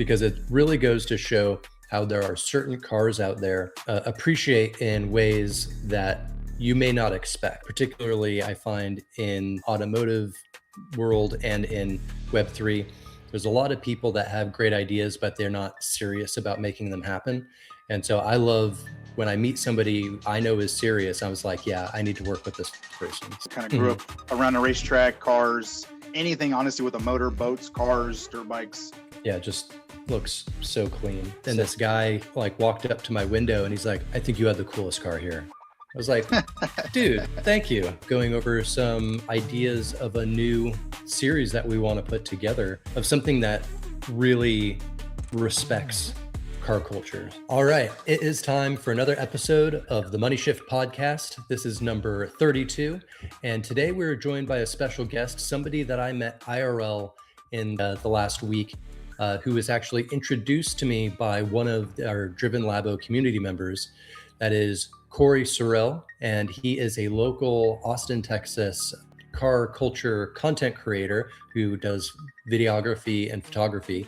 because it really goes to show how there are certain cars out there appreciate in ways that you may not expect. Particularly, I find in automotive world and in Web3, there's a lot of people that have great ideas, but they're not serious about making them happen. And so I love when I meet somebody I know is serious. I was like, yeah, I need to work with this person. Kind of grew up around a racetrack, cars, anything honestly with a motor, boats, cars, dirt bikes. Yeah, it just looks so clean. And this guy like walked up to my window and he's like, I think you have the coolest car here. I was like, dude, thank you. Going over some ideas of a new series that we want to put together of something that really respects car culture. All right, it is time for another episode of the Money Shift podcast. This is number 32. And today we're joined by a special guest, somebody that I met IRL in the last week, who was actually introduced to me by one of our Driven Labo community members. That is Corey Sorrell, and he is a local Austin, Texas car culture content creator who does videography and photography.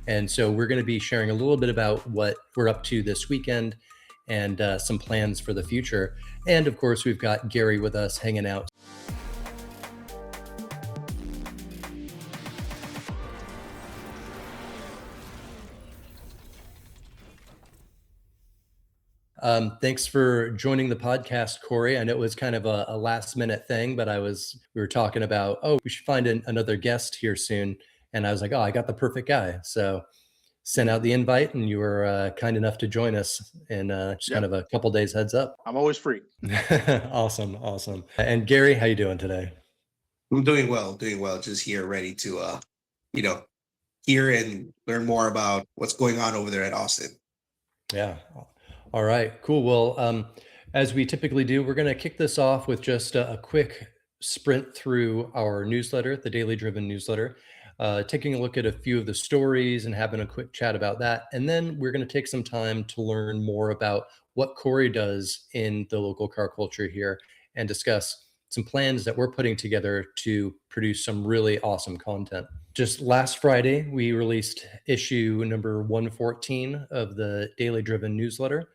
And so we're going to be sharing a little bit about what we're up to this weekend and some plans for the future. And of course, we've got Gary with us hanging out. Thanks for joining the podcast, Corey. I know it was kind of a last minute thing, but we were talking about, we should find another guest here soon. And I was like, I got the perfect guy. So sent out the invite and you were kind enough to join us in kind of a couple days heads up. I'm always free. Awesome. And Gary, how you doing today? I'm doing well. Just here ready to, hear and learn more about what's going on over there at Austin. Yeah. All right, cool. Well, as we typically do, we're going to kick this off with just a quick sprint through our newsletter, the Daily Driven newsletter, taking a look at a few of the stories and having a quick chat about that. And then we're going to take some time to learn more about what Corey does in the local car culture here and discuss some plans that we're putting together to produce some really awesome content. Just last Friday, we released issue number 114 of the Daily Driven newsletter.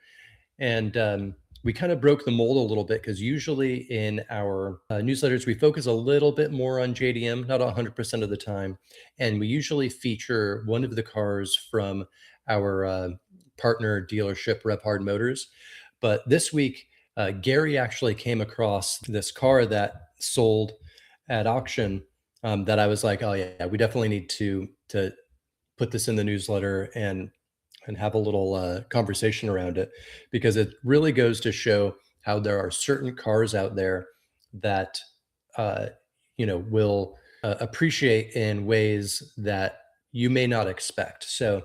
And we kind of broke the mold a little bit because usually in our newsletters, we focus a little bit more on JDM, not 100% of the time. And we usually feature one of the cars from our partner dealership, Rep Hard Motors. But this week, Gary actually came across this car that sold at auction that I was like, oh yeah, we definitely need to put this in the newsletter and have a little conversation around it, because it really goes to show how there are certain cars out there that will appreciate in ways that you may not expect. So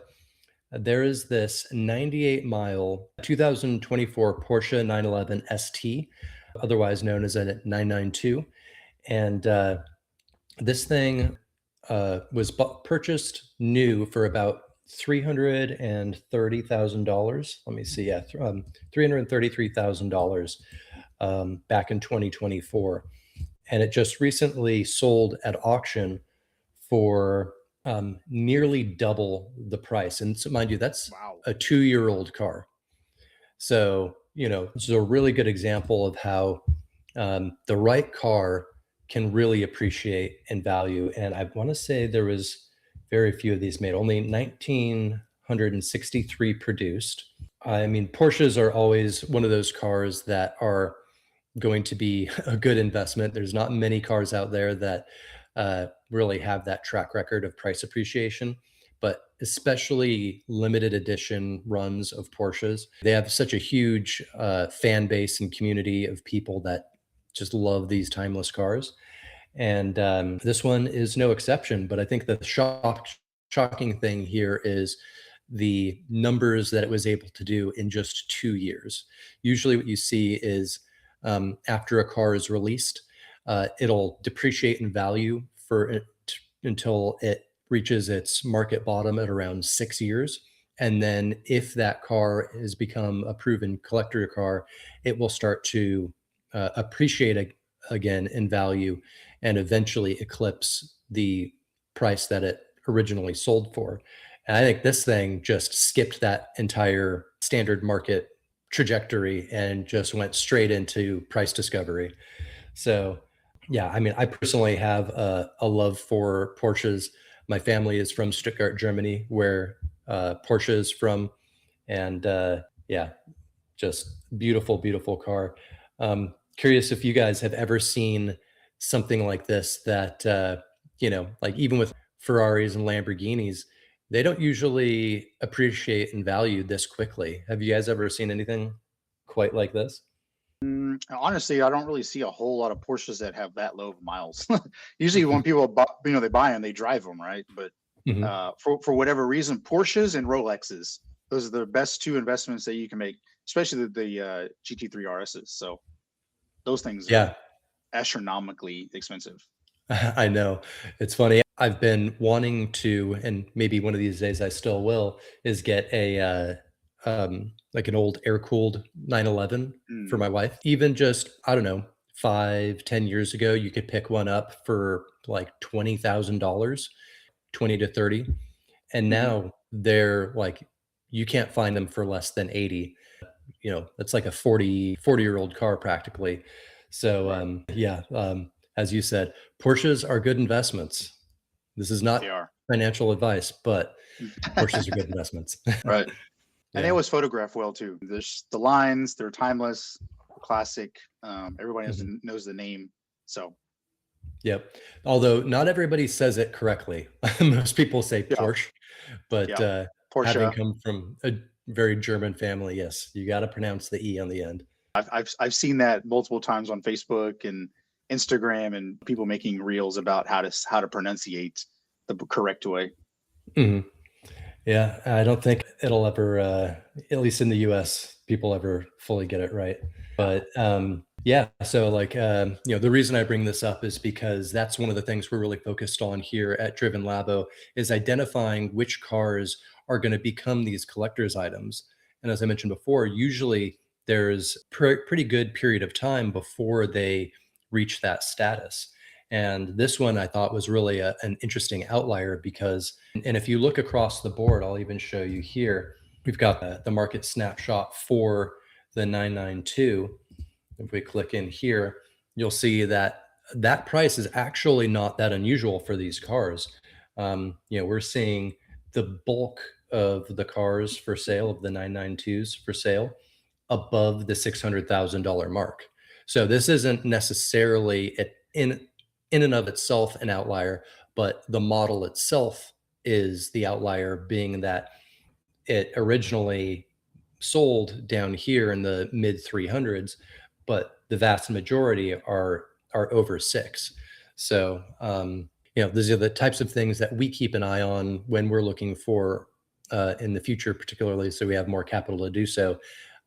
there is this 98-mile 2024 Porsche 911 ST, otherwise known as a 992. And this thing was purchased new for about $330,000. Let me see. Yeah, $333,000 back in 2024, and it just recently sold at auction for nearly double the price. And so, mind you, that's a 2-year-old car. So this is a really good example of how the right car can really appreciate and value. And I want to say there was very few of these made, only 1,963 produced. I mean, Porsches are always one of those cars that are going to be a good investment. There's not many cars out there that really have that track record of price appreciation, but especially limited edition runs of Porsches. They have such a huge fan base and community of people that just love these timeless cars. And this one is no exception. But I think the shocking thing here is the numbers that it was able to do in just 2 years. Usually what you see is after a car is released, it'll depreciate in value until it reaches its market bottom at around 6 years. And then if that car has become a proven collector car, it will start to appreciate again in value and eventually eclipse the price that it originally sold for. And I think this thing just skipped that entire standard market trajectory and just went straight into price discovery. So, yeah, I mean, I personally have a love for Porsches. My family is from Stuttgart, Germany, where Porsche is from. And yeah, just beautiful, beautiful car. Curious if you guys have ever seen something like this that, like even with Ferraris and Lamborghinis, they don't usually appreciate and value this quickly. Have you guys ever seen anything quite like this? Honestly, I don't really see a whole lot of Porsches that have that low of miles. Usually, when people buy, they buy them, they drive them, right? But Mhm. for whatever reason, Porsches and Rolexes, those are the best two investments that you can make, especially the GT3 RSs. So those things are Yeah, astronomically expensive. I know. It's funny. I've been wanting to, and maybe one of these days I still will, is get a like an old air-cooled 911 for Mm, my wife. Even just, I don't know, 5, 10 years ago, you could pick one up for like $20,000, 20 to 30. And hmm now they're like, you can't find them for less than 80. That's like a 40-year-old car practically. So right, yeah, as you said, Porsches are good investments. This is they not are. financial advice, but Porsches are good investments. Right. And they Yeah. always photograph well too. There's the lines, they're timeless, classic. Everybody Mhm. knows the name. So Yep. Although not everybody says it correctly. Most people say yeah, Porsche, but yeah. having Porsche. come from a very German family, yes, you got to pronounce the E on the end. I've seen that multiple times on Facebook and Instagram, and people making reels about how to pronunciate the correct way. Mhm. Yeah, I don't think it'll ever, at least in the US, people ever fully get it right. Yeah, But yeah, so like, the reason I bring this up is because that's one of the things we're really focused on here at Driven Labo is identifying which cars are going to become these collector's items. And as I mentioned before, usually there's pretty good period of time before they reach that status. And this one I thought was really an interesting outlier because, and if you look across the board, I'll even show you here, we've got the market snapshot for the 992. If we click in here, you'll see that that price is actually not that unusual for these cars. We're seeing the bulk of the cars for sale, of the 992s for sale, above the $600,000 mark. So this isn't necessarily in and of itself an outlier, but the model itself is the outlier, being that it originally sold down here in the mid 300s, but the vast majority are over six. So these are the types of things that we keep an eye on when we're looking for in the future, particularly so we have more capital to do so,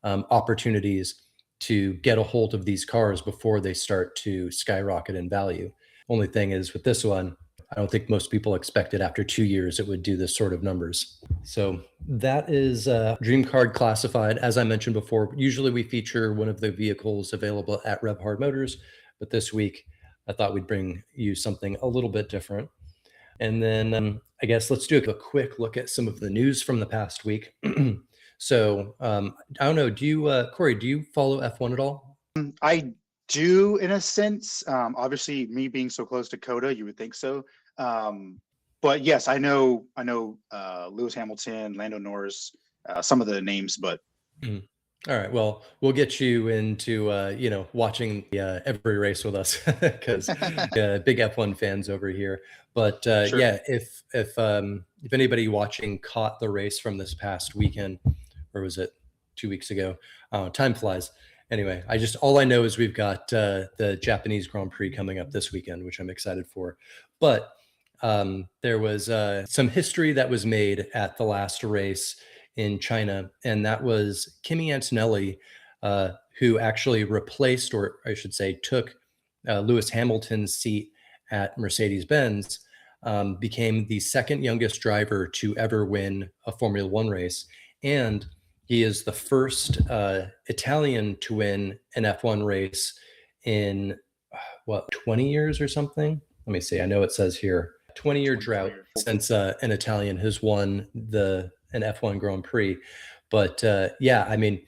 opportunities to get a hold of these cars before they start to skyrocket in value. Only thing is with this one, I don't think most people expected after 2 years it would do this sort of numbers. So that is Dream Card Classified. As I mentioned before, usually we feature one of the vehicles available at Rev Hard Motors, but this week I thought we'd bring you something a little bit different. And then I guess let's do a quick look at some of the news from the past week. So I don't know, Corey, do you follow F1 at all? I do in a sense. Obviously, me being so close to Coda, you would think so. But yes, I know Lewis Hamilton, Lando Norris, some of the names, but Mhm. All right. Well, we'll get you into watching every race with us because big F1 fans over here. But sure. yeah, if anybody watching caught the race from this past weekend, or was it 2 weeks ago? Time flies. Anyway, all I know is we've got the Japanese Grand Prix coming up this weekend, which I'm excited for. But there was some history that was made at the last race in China, and that was Kimi Antonelli, who actually replaced, or I should say, took Lewis Hamilton's seat at Mercedes Benz, became the second youngest driver to ever win a Formula One race. And he is the first Italian to win an F1 race in, what, 20 years or something? Let me see. I know it says here 20-year drought since an Italian has won an F1 Grand Prix. But yeah, I mean,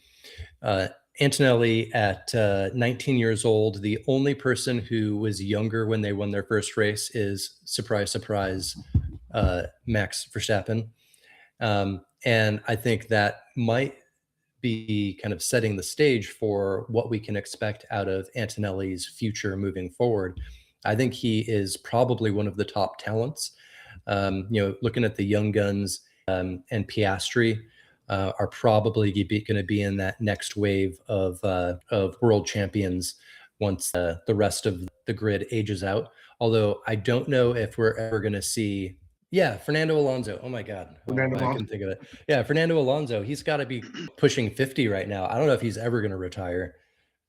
Antonelli at 19 years old, the only person who was younger when they won their first race is, surprise, surprise, Max Verstappen. And I think that might be kind of setting the stage for what we can expect out of Antonelli's future moving forward. I think he is probably one of the top talents. Looking at the young guns, and Piastri are probably going to be in that next wave of world champions once the rest of the grid ages out. Although I don't know if we're ever going to see. Yeah, Fernando Alonso. Oh my God. Fernando I Alonso. couldn't think of it. Yeah, Fernando Alonso. He's got to be pushing 50 right now. I don't know if he's ever going to retire,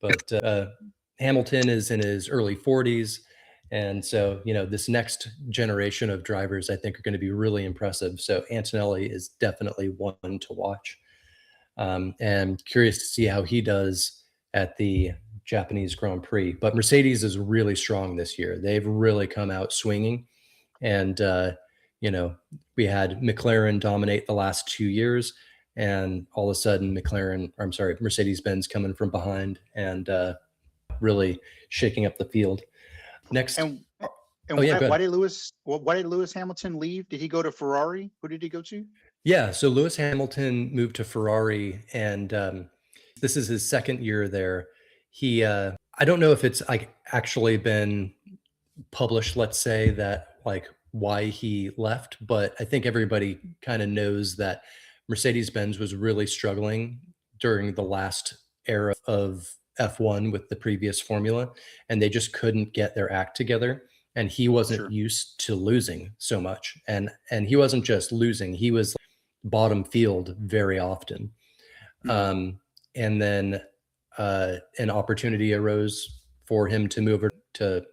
but Hamilton is in his early 40s. And so, this next generation of drivers, I think, are going to be really impressive. So Antonelli is definitely one to watch. And curious to see how he does at the Japanese Grand Prix. But Mercedes is really strong this year. They've really come out swinging. And, we had McLaren dominate the last 2 years. And all of a sudden, Mercedes-Benz coming from behind and really shaking up the field. Next. And yeah, why did Lewis Hamilton leave? Did he go to Ferrari? Who did he go to? Yeah, so Lewis Hamilton moved to Ferrari, and this is his second year there. He, I don't know if it's like actually been published, let's say, that like why he left, but I think everybody kind of knows that Mercedes-Benz was really struggling during the last era of F1 with the previous formula, and they just couldn't get their act together. And he wasn't used to losing so much, and he wasn't just losing; he was bottom field very often. And then an opportunity arose for him to move over to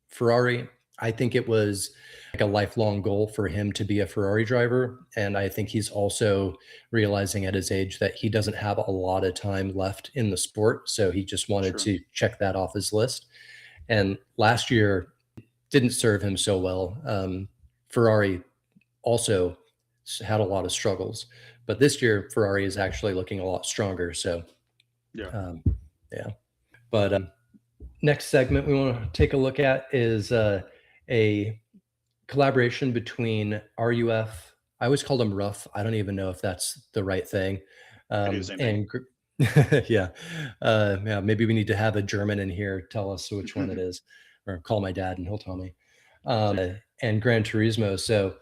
Ferrari. I think it was like a lifelong goal for him to be a Ferrari driver. And I think he's also realizing at his age that he doesn't have a lot of time left in the sport. So he just wanted to check that off his list. And last year didn't serve him so well. Ferrari also had a lot of struggles, but this year Ferrari is actually looking a lot stronger. So yeah. But next segment we want to take a look at is a collaboration between RUF. I always call them rough. I don't even know if that's the right thing. And yeah, maybe we need to have a German in here tell us which one it is, or call my dad and he'll tell me. And Gran Turismo. So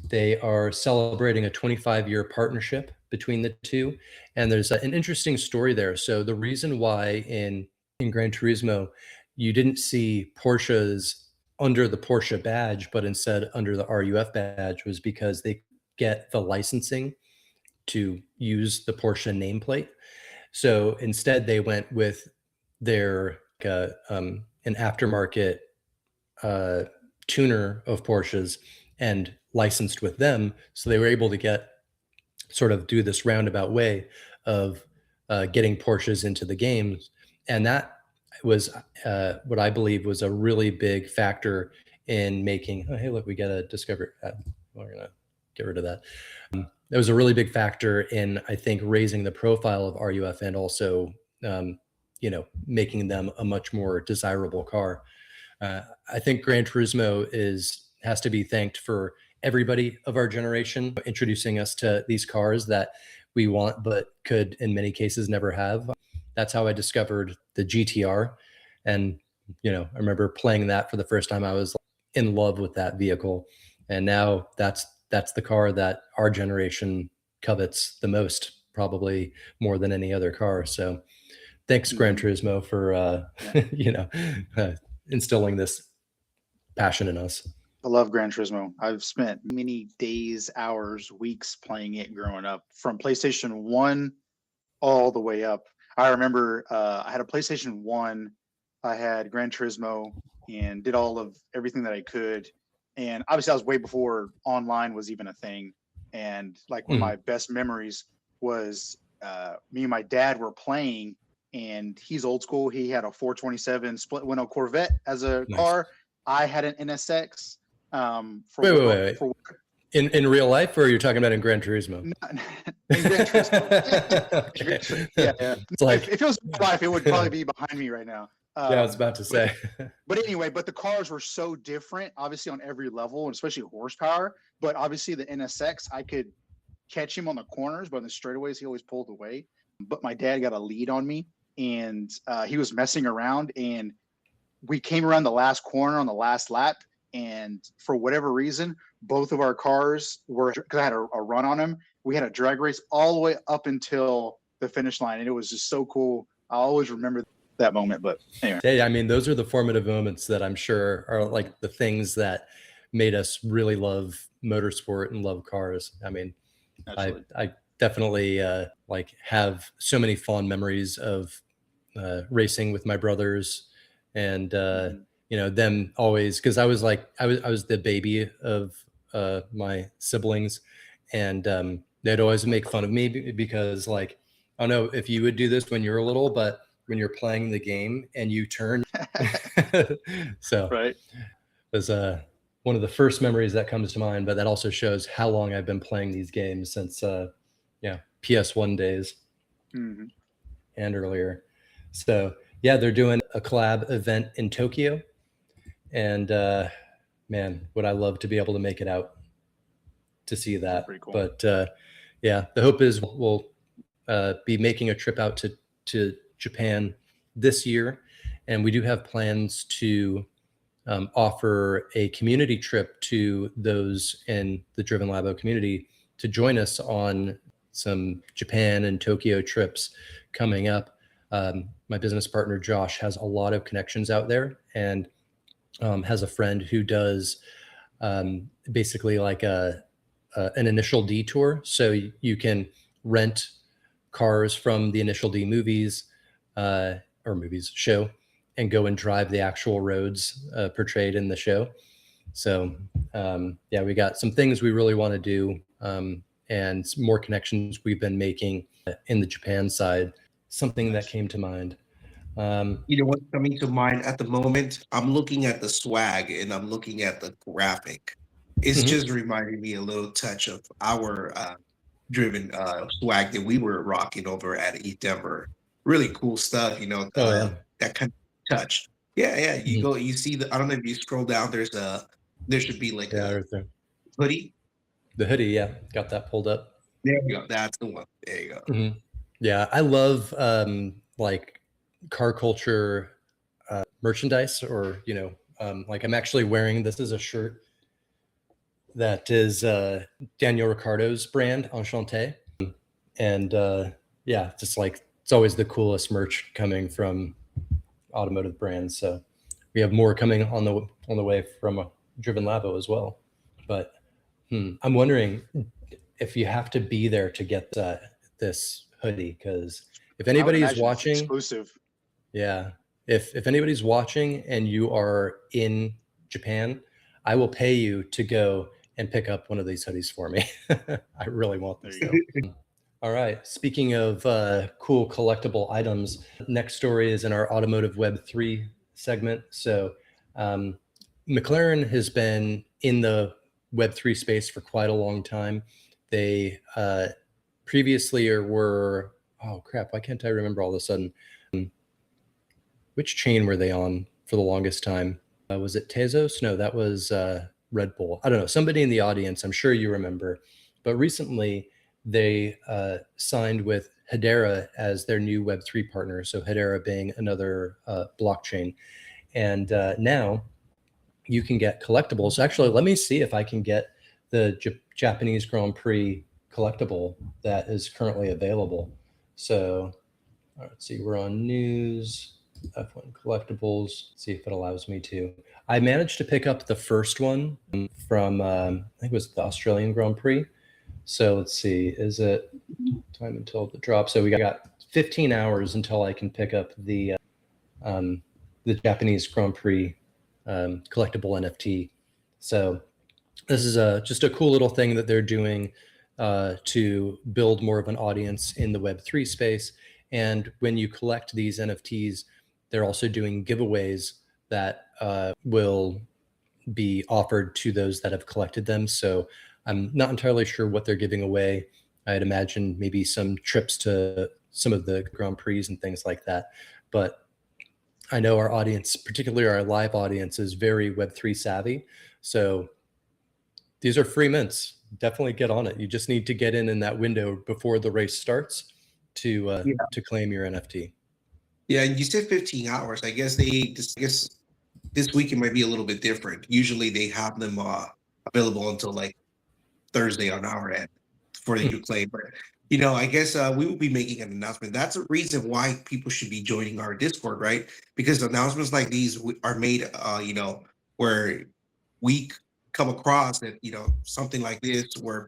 they are celebrating a 25-year partnership between the two, and there's an interesting story there. So the reason why in Gran Turismo you didn't see Porsches under the Porsche badge, but instead under the RUF badge, was because they get the licensing to use the Porsche nameplate. So instead they went with their an aftermarket tuner of Porsches and licensed with them. So they were able to do this roundabout way of getting Porsches into the games. And that was what I believe was a really big factor in making, oh, hey, look, we got a Discovery. We're going to get rid of that. It was a really big factor in, I think, raising the profile of RUF and also, making them a much more desirable car. I think Gran Turismo has to be thanked for everybody of our generation introducing us to these cars that we want, but could in many cases never have. That's how I discovered the GTR. And, I remember playing that for the first time. I was in love with that vehicle. And now that's the car that our generation covets the most, probably more than any other car. So thanks, Gran Turismo, for, instilling this passion in us. I love Gran Turismo. I've spent many days, hours, weeks playing it growing up, from PlayStation 1 all the way up. I remember I had a PlayStation 1. I had Gran Turismo and did everything that I could. And obviously, I was way before online was even a thing. And like one of my best memories was me and my dad were playing, and he's old school. He had a 427 split window Corvette as a car. I had an NSX. For Wait, what, wait, wait, wait. for In real life, or you're talking about in Gran Turismo? not, in Gran Turismo. Okay. Yeah, yeah. It's like, If it was real life, it would probably be behind me right now. yeah, I was about to say. But anyway, but the cars were so different, obviously on every level, and especially horsepower. But obviously the NSX, I could catch him on the corners, but on the straightaways, he always pulled away. But my dad got a lead on me, and he was messing around, and we came around the last corner on the last lap, and for whatever reason, both of our cars were, because I had a run on him, we had a drag race all the way up until the finish line, and it was just so cool. I always remember that moment. But anyway, Yeah, I mean, those are the formative moments that I'm sure are like the things that made us really love motorsport and love cars. I mean, absolutely. I definitely like have so many fond memories of racing with my brothers, and you know, them always, because I was the baby of my siblings, and they'd always make fun of me because, like, I don't know if you would do this when you were little, but when you're playing the game and you turn, so Right. it was one of the first memories that comes to mind. But that also shows how long I've been playing these games since yeah, PS1 days Hmm. and earlier. So yeah, they're doing a collab event in Tokyo, and man, would I love to be able to make it out to see that. Pretty cool. But yeah, the hope is we'll be making a trip out to Japan this year, and we do have plans to offer a community trip to those in the Driven Labo community to join us on some Japan and Tokyo trips coming up. My business partner Josh has a lot of connections out there, and has a friend who does basically like an initial D tour. So you can rent cars from the Initial D movies or movies show and go and drive the actual roads portrayed in the show. So yeah, we got some things we really want to do, and some more connections we've been making in the Japan side. Something that came to mind. You know what's coming to mind at the moment? I'm looking at the swag and I'm looking at the graphic. It's Mhm. just reminding me a little touch of our driven swag that we were rocking over at Eat Denver. Really cool stuff, you know, Oh yeah. that kind of touch. Yeah, yeah. You Mhm. go, you see the, I don't know if you scroll down, there should be like Yeah, a right there. hoodie. The hoodie, yeah, got that pulled up. There you go. That's the one. There you go. Mhm. Yeah, I love like car culture merchandise, or you know, like I'm actually wearing, this is a shirt that is Daniel Ricciardo's brand, Enchanté, and yeah, just like it's always the coolest merch coming from automotive brands. So we have more coming on the way from a Driven Labo as well. But I'm wondering if you have to be there to get this hoodie, because if I would anybody's imagine it's watching, exclusive. yeah, if anybody's watching and you are in Japan, I will pay you to go and pick up one of these hoodies for me. I really want There this. you go. All right. Speaking of cool collectible items, next story is in our Automotive Web3 segment. So McLaren has been in the Web3 space for quite a long time. They previously were, oh crap, why can't I remember all of a sudden? Which chain were they on for the longest time? Was it Tezos? No, that was Red Bull. I don't know. Somebody in the audience, I'm sure you remember. But recently, they signed with Hedera as their new Web3 partner. So Hedera being another blockchain. And now you can get collectibles. Actually, let me see if I can get the Japanese Grand Prix collectible that is currently available. So let's see, we're on news, F1 collectibles. See if it allows me to. I managed to pick up the first one from, I think it was the Australian Grand Prix. So let's see, is it time until the drop? So we got 15 hours until I can pick up the Japanese Grand Prix collectible NFT. So this is just a cool little thing that they're doing to build more of an audience in the Web3 space. And when you collect these NFTs, they're also doing giveaways that will be offered to those that have collected them. So I'm not entirely sure what they're giving away. I'd imagine maybe some trips to some of the Grand Prix and things like that. But I know our audience, particularly our live audience, is very Web3 savvy. So these are free mints. Definitely get on it. You just need to get in that window before the race starts to claim your NFT. Yeah, and you said 15 hours. I guess this week it might be a little bit different. Usually they have them available until like Thursday on our end for you to claim. But I guess we will be making an announcement. That's a reason why people should be joining our Discord, right? Because announcements like these are made, where we come across that, something like this where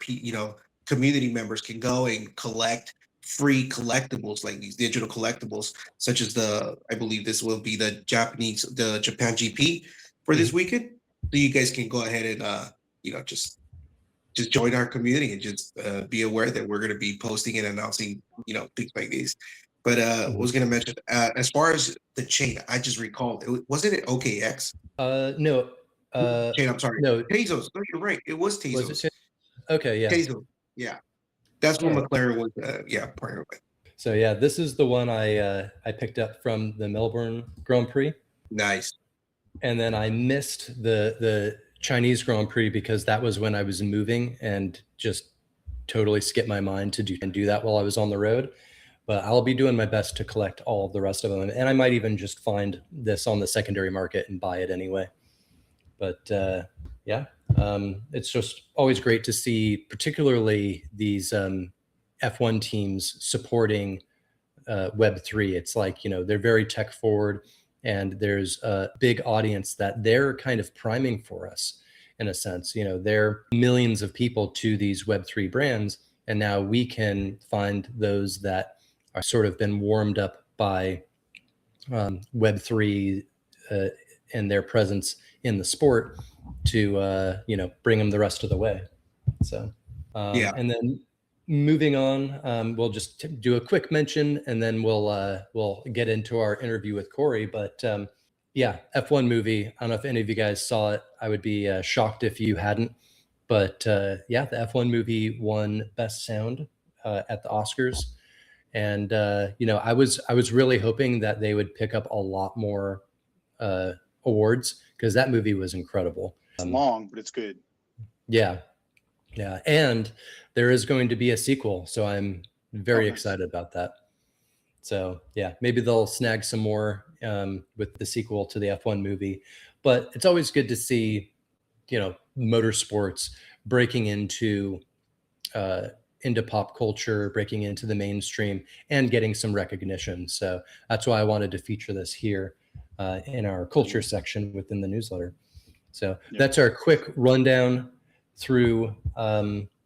community members can go and collect free collectibles, like these digital collectibles, such as I believe this will be the Japan GP for this weekend. So you guys can go ahead and just join our community and just be aware that we're going to be posting and announcing, things like these. But I was going to mention, as far as the chain, I just recalled, wasn't it OKX? No. Chain, I'm sorry. No. Tezos. No, you're right. It was Tezos. Was it okay, yeah. Tezos. Yeah. That's what McLaren was, partnered with. So yeah, this is the one I picked up from the Melbourne Grand Prix. Nice. And then I missed the Chinese Grand Prix because that was when I was moving and just totally skipped my mind to do that while I was on the road. But I'll be doing my best to collect all of the rest of them. And I might even just find this on the secondary market and buy it anyway. But it's just always great to see, particularly these F1 teams supporting Web3. It's like, they're very tech forward, and there's a big audience that they're kind of priming for us in a sense. They're millions of people to these Web3 brands, and now we can find those that are sort of been warmed up by Web3 and their presence in the sport to bring them the rest of the way. So and then moving on, we'll just do a quick mention, and then we'll get into our interview with Corey. But F1 movie. I don't know if any of you guys saw it. I would be shocked if you hadn't. But the F1 movie won Best Sound at the Oscars, and I was really hoping that they would pick up a lot more awards, because that movie was incredible. It's long, but it's good. Yeah, and there is going to be a sequel, so I'm very excited about that. So maybe they'll snag some more with the sequel to the F1 movie. But it's always good to see, motorsports breaking into pop culture, breaking into the mainstream, and getting some recognition. So that's why I wanted to feature this here in our culture section within the newsletter. So that's our quick rundown through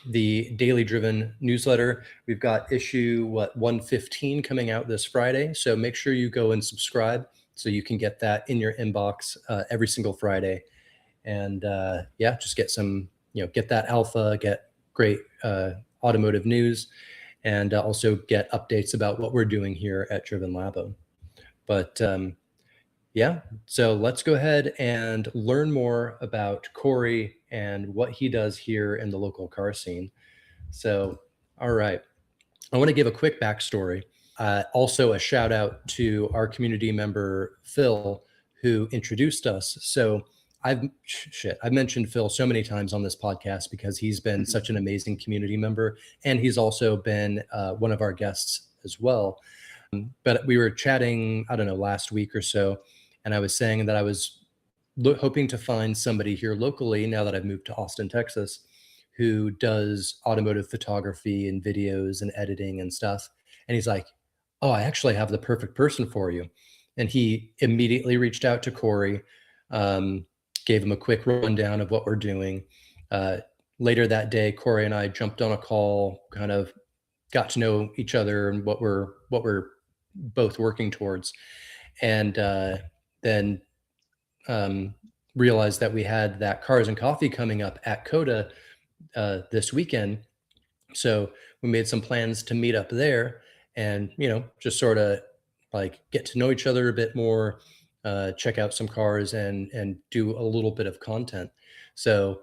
the Daily Driven newsletter. We've got issue 115 coming out this Friday. So make sure you go and subscribe so you can get that in your inbox every single Friday. And just get some, get that alpha, get great automotive news, and also get updates about what we're doing here at Driven Labo. But so let's go ahead and learn more about Corey and what he does here in the local car scene. So, all right. I want to give a quick backstory. Also a shout out to our community member, Phil, who introduced us. So I've mentioned Phil so many times on this podcast because he's been such an amazing community member, and he's also been one of our guests as well. But we were chatting, I don't know, last week or so, and I was saying that I was hoping to find somebody here locally, now that I've moved to Austin, Texas, who does automotive photography and videos and editing and stuff. And he's like, oh, I actually have the perfect person for you. And he immediately reached out to Corey, gave him a quick rundown of what we're doing. Later that day, Corey and I jumped on a call, kind of got to know each other and what we're both working towards. And then realized that we had that Cars and Coffee coming up at CODA this weekend. So we made some plans to meet up there and, just sort of like get to know each other a bit more, check out some cars and do a little bit of content. So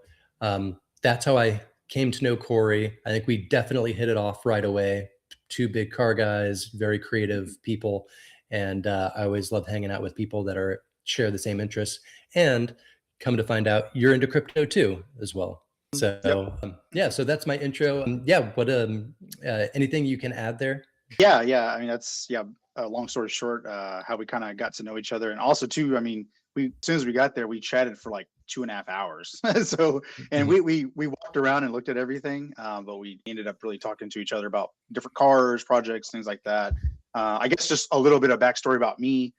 that's how I came to know Corey. I think we definitely hit it off right away. Two big car guys, very creative people, and I always love hanging out with people that share the same interests. And come to find out, you're into crypto too, as well. So yeah, so that's my intro. Yeah, what anything you can add there? Yeah. I mean, that's long story short, how we kind of got to know each other, and also too, I mean, as soon as we got there, we chatted for like 2.5 hours. So, and we walked around and looked at everything, but we ended up really talking to each other about different cars, projects, things like that. I guess just a little bit of backstory about me.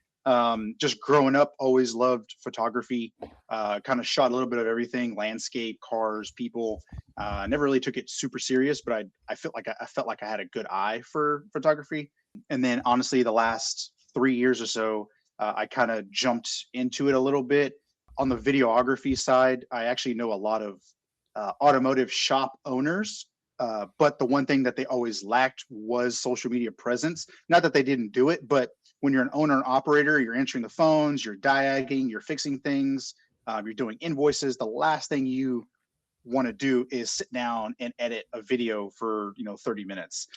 Just growing up, always loved photography. Kind of shot a little bit of everything: landscape, cars, people. Never really took it super serious, but I felt like I had a good eye for photography. And then honestly, the last 3 years or so, I kind of jumped into it a little bit. On the videography side, I actually know a lot of automotive shop owners, but the one thing that they always lacked was social media presence. Not that they didn't do it, but when you're an owner and operator, you're answering the phones, you're diagging, you're fixing things, you're doing invoices. The last thing you want to do is sit down and edit a video for 30 minutes.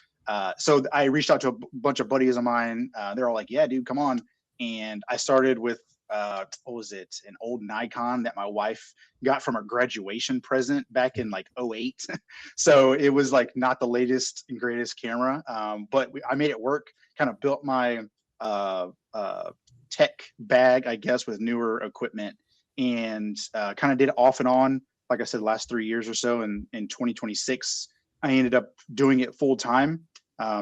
So I reached out to a bunch of buddies of mine. They're all like, yeah, dude, come on. And I started with what was it, an old Nikon that my wife got from a graduation present back in like 08. So it was like not the latest and greatest camera, but I made it work. Kind of built my tech bag, I guess, with newer equipment, and kind of did it off and on, like I said, last 3 years or so. And in 2026, I ended up doing it full time.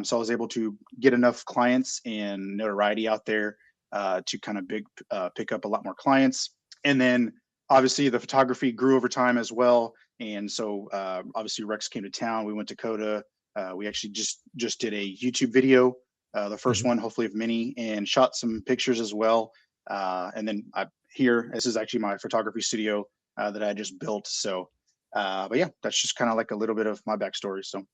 So I was able to get enough clients and notoriety out there to kind of pick up a lot more clients. And then obviously the photography grew over time as well. And so obviously Rex came to town. We went to Coda. We actually just did a YouTube video, the first one, hopefully of many, and shot some pictures as well. And then this is actually my photography studio that I just built. So, but yeah, that's just kind of like a little bit of my backstory. So.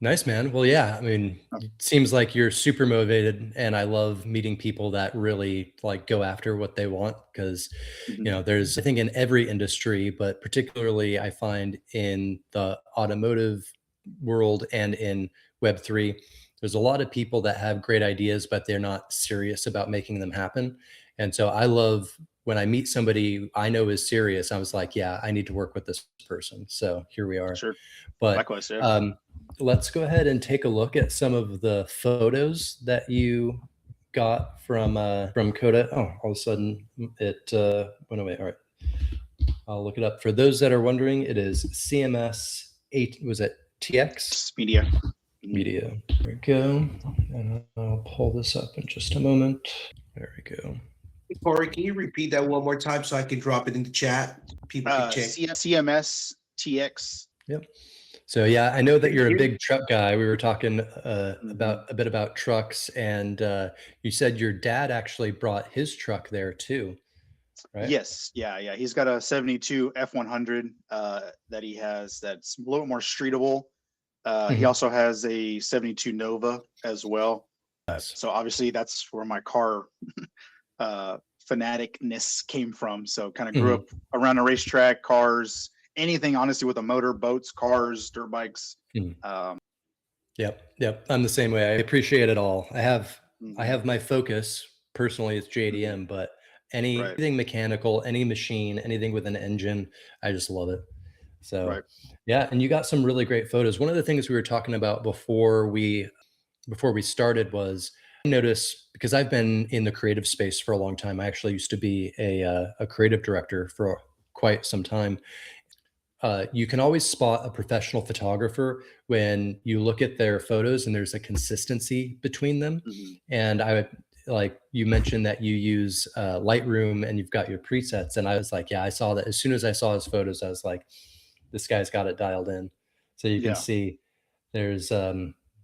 Nice, man. Well, yeah, I mean, it seems like you're super motivated, and I love meeting people that really like go after what they want, because there's, I think, in every industry, but particularly I find in the automotive world and in Web3, there's a lot of people that have great ideas, but they're not serious about making them happen. And so I love when I meet somebody I know is serious. I was like, yeah, I need to work with this person. So here we are. Sure. But likewise, yeah. Let's go ahead and take a look at some of the photos that you got from Coda. Oh, all of a sudden it went away. All right, I'll look it up. For those that are wondering, it is CMS 8. Was it TX? Media. There we go. And I'll pull this up in just a moment. There we go. Corey, can you repeat that one more time so I can drop it in the chat? People can check. CMS TX. Yep. So yeah, I know that you're a big truck guy. We were talking about a bit about trucks, and you said your dad actually brought his truck there too, right? Yes, yeah. He's got a 72 F100 that he has that's a little more streetable. He also has a 72 Nova as well. Nice. So obviously that's where my car fanaticness came from. So kind of grew up around a racetrack, cars, anything honestly with a motor, boats, cars, dirt bikes. Yep. I'm the same way. I appreciate it all. I have my focus personally, it's JDM, but anything mechanical, any machine, anything with an engine, I just love it. So yeah, and you got some really great photos. One of the things we were talking about before we started was, I noticed, because I've been in the creative space for a long time. I actually used to be a creative director for quite some time. You can always spot a professional photographer when you look at their photos and there's a consistency between them. And like you mentioned that you use Lightroom and you've got your presets. And I was like, yeah, I saw that. As soon as I saw his photos, I was like, this guy's got it dialed in. So you can see there's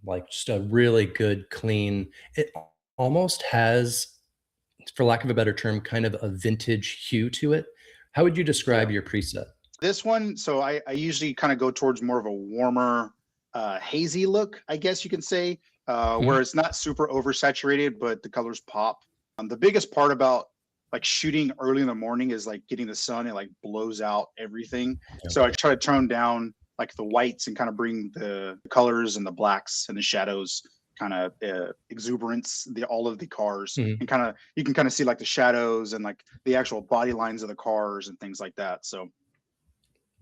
like just a really good, clean, it almost has, for lack of a better term, kind of a vintage hue to it. How would you describe your preset? This one, so I usually kind of go towards more of a warmer, hazy look, I guess you can say, where it's not super oversaturated, but the colors pop. The biggest part about like shooting early in the morning is like getting the sun, it like blows out everything. Yeah. So I try to tone down like the whites and kind of bring the colors and the blacks and the shadows kind of exuberance all of the cars, and kind of you can kind of see like the shadows and like the actual body lines of the cars and things like that. So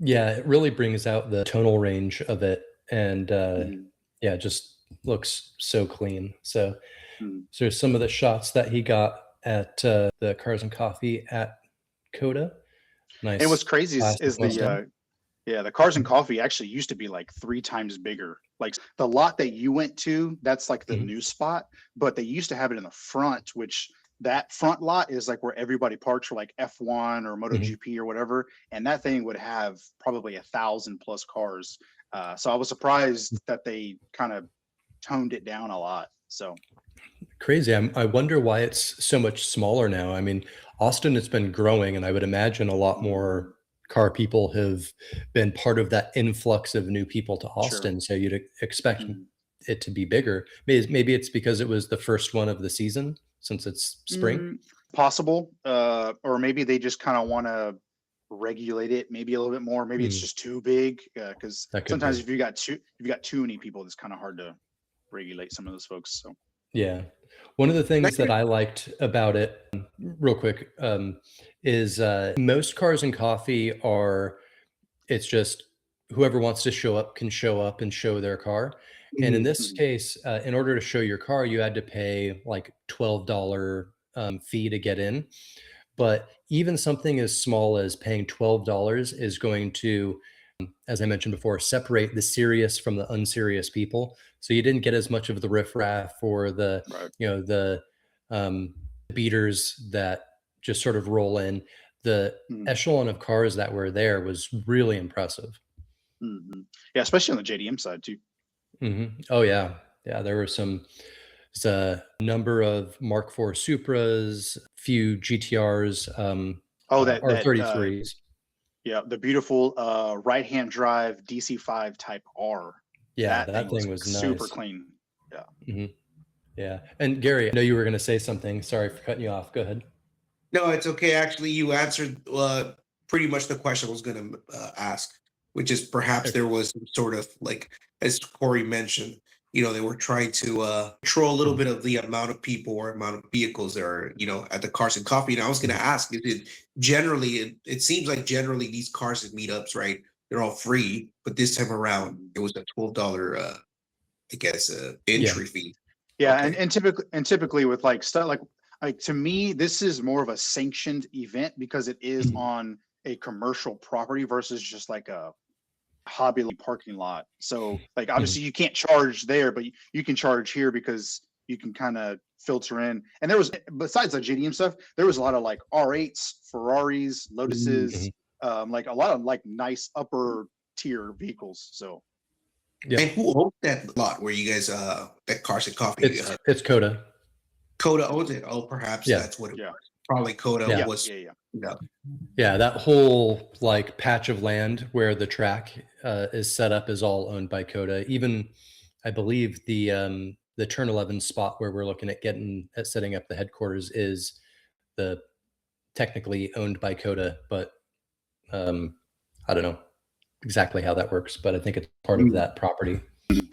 Yeah, it really brings out the tonal range of it, and yeah, it just looks so clean. So there's some of the shots that he got at the Cars and Coffee at Coda. Nice. And what's crazy is classic Mustang. the Cars and Coffee actually used to be like 3 times bigger. Like the lot that you went to, that's like the new spot, but they used to have it in the front, which that front lot is like where everybody parks for like F1 or MotoGP or whatever. And that thing would have probably 1,000+ cars. So I was surprised that they kind of toned it down a lot. So Crazy. I wonder why it's so much smaller now. I mean, Austin has been growing, and I would imagine a lot more car people have been part of that influx of new people to Austin. So you'd expect it to be bigger. Maybe it's because it was the first one of the season since it's spring. Possible. Or maybe they just kind of want to regulate it maybe a little bit more. Maybe it's just too big. Because sometimes if you got too many people, it's kind of hard to regulate some of those folks. So yeah. One of the things that I liked about it, real quick, is most Cars and Coffee it's just whoever wants to show up can show up and show their car. And in this case, in order to show your car, you had to pay like $12 fee to get in. But even something as small as paying $12 is going to, as I mentioned before, separate the serious from the unserious people. So you didn't get as much of the riffraff or the, the beaters that just sort of roll in. The echelon of cars that were there was really impressive. Yeah, especially on the JDM side too. Oh yeah, yeah. There were a number of Mark IV Supras, few GTRs, R33s. Yeah, the beautiful right-hand drive DC5 Type R. Yeah, that thing was super nice. clean. Yeah. Yeah. And Gary, I know you were going to say something. Sorry for cutting you off. Go ahead. No, it's okay. Actually, you answered pretty much the question I was going to ask, which is perhaps there was some sort of like, as Corey mentioned, they were trying to control a little bit of the amount of people or amount of vehicles that are, at the Cars and Coffee. And I was going to ask, is it generally, it seems like generally these cars and meetups, right? They're all free, but this time around it was a $12, I guess, entry fee. Yeah, okay. and typically with like stuff like to me, this is more of a sanctioned event because it is on a commercial property versus just like a hobby parking lot. So like obviously you can't charge there, but you can charge here because you can kind of filter in. And there was, besides the JDM stuff, there was a lot of like R8s, Ferraris, Lotuses, like a lot of like nice upper tier vehicles. So yeah. And who owns that lot where you guys at Cars and Coffee? It's Coda. Coda owns it. Oh, perhaps that's what it was. Probably Coda was. Yeah, that whole like patch of land where the track is set up is all owned by Coda. Even I believe the Turn 11 spot where we're looking at setting up the headquarters is technically owned by Coda, but I don't know exactly how that works, but I think it's part of that property.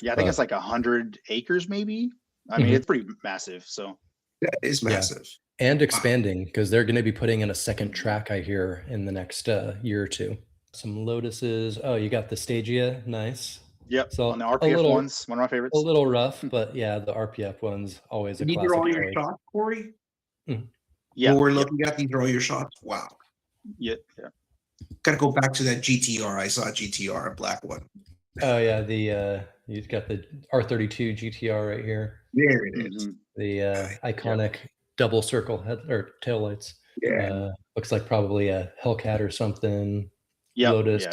Yeah, I think it's like 100 acres, maybe. I mean, it's pretty massive. So that is massive. And expanding because they're going to be putting in a second track, I hear, in the next year or two. Some Lotuses. Oh, you got the Stagia. Nice. Yep. So on the RPF ones, one of my favorites. A little rough, but yeah, the RPF ones always a classic. These are all your shots, Corey? Yeah. We're looking at these are all your shots. Wow. Yeah. Gotta go back to that GTR. I saw a GTR, a black one. Oh yeah, you've got the R32 GTR right here. There it is. The iconic double circle head or taillights. Yeah. Looks like probably a Hellcat or something. Yeah. Lotus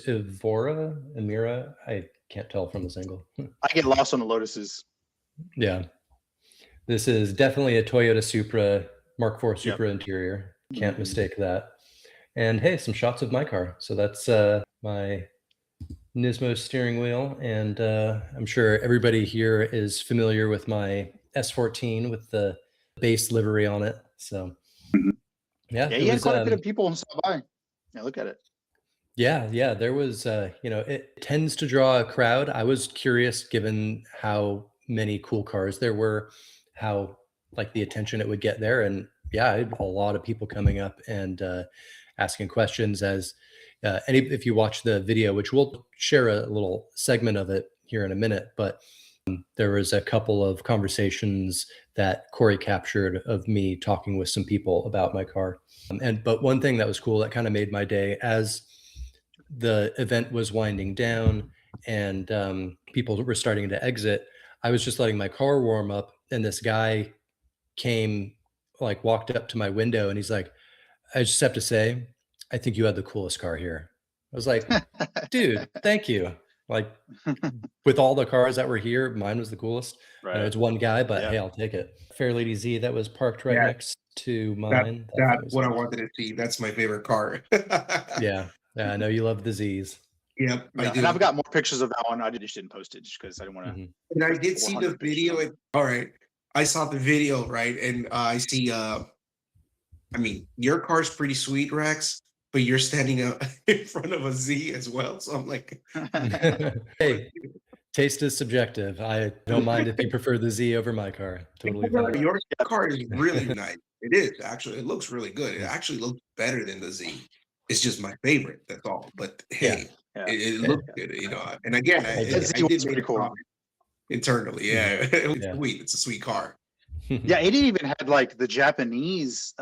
Emira. I can't tell from this angle. I get lost on the Lotuses. Yeah. This is definitely a Toyota Supra, Mark IV Supra interior. Can't mistake that. And hey, some shots of my car. So that's my Nismo steering wheel. And I'm sure everybody here is familiar with my S14 with the base livery on it. So Yeah, Yeah, it you had was quite a bit of people stop by. Yeah, look at it. yeah, there was it tends to draw a crowd. I was curious given how many cool cars there were, how like the attention it would get there. And yeah, I had a lot of people coming up and asking questions as and if you watch the video, which we'll share a little segment of it here in a minute, but there was a couple of conversations that Corey captured of me talking with some people about my car. But one thing that was cool that kind of made my day as the event was winding down and people were starting to exit, I was just letting my car warm up, and this guy came, like, walked up to my window, and he's like, "I just have to say, I think you had the coolest car here." I was like, "Dude, thank you." Like, with all the cars that were here, mine was the coolest. I know Right. it's one guy, but Yeah. hey, I'll take it. Fairlady Z that was parked right Yeah, next to that mine. That thing that's was what I wanted to see. That's my favorite car. yeah. Yeah, I know you love the Z's. Yep, I Yeah. And I've do. got more pictures of that one. I just didn't post it just because I didn't want to Mhm. And I put did see the 400 pictures video. on. And all right, I saw the video, right? And I see. I mean, your car's pretty sweet, Rex, but you're standing up in front of a Z as well. So I'm like, Hey, taste is subjective. I don't mind if you prefer the Z over my car. Totally fine. your car is really nice. It is actually. It looks really good. It actually looks better than the Z. It's just my favorite. That's all. But Yeah. hey, Yeah. it Yeah. looks good. And again, I That do. Z I was did make pretty a cool. comment internally. Yeah, it's Yeah. sweet. It's a sweet car. Yeah, it even had like the Japanese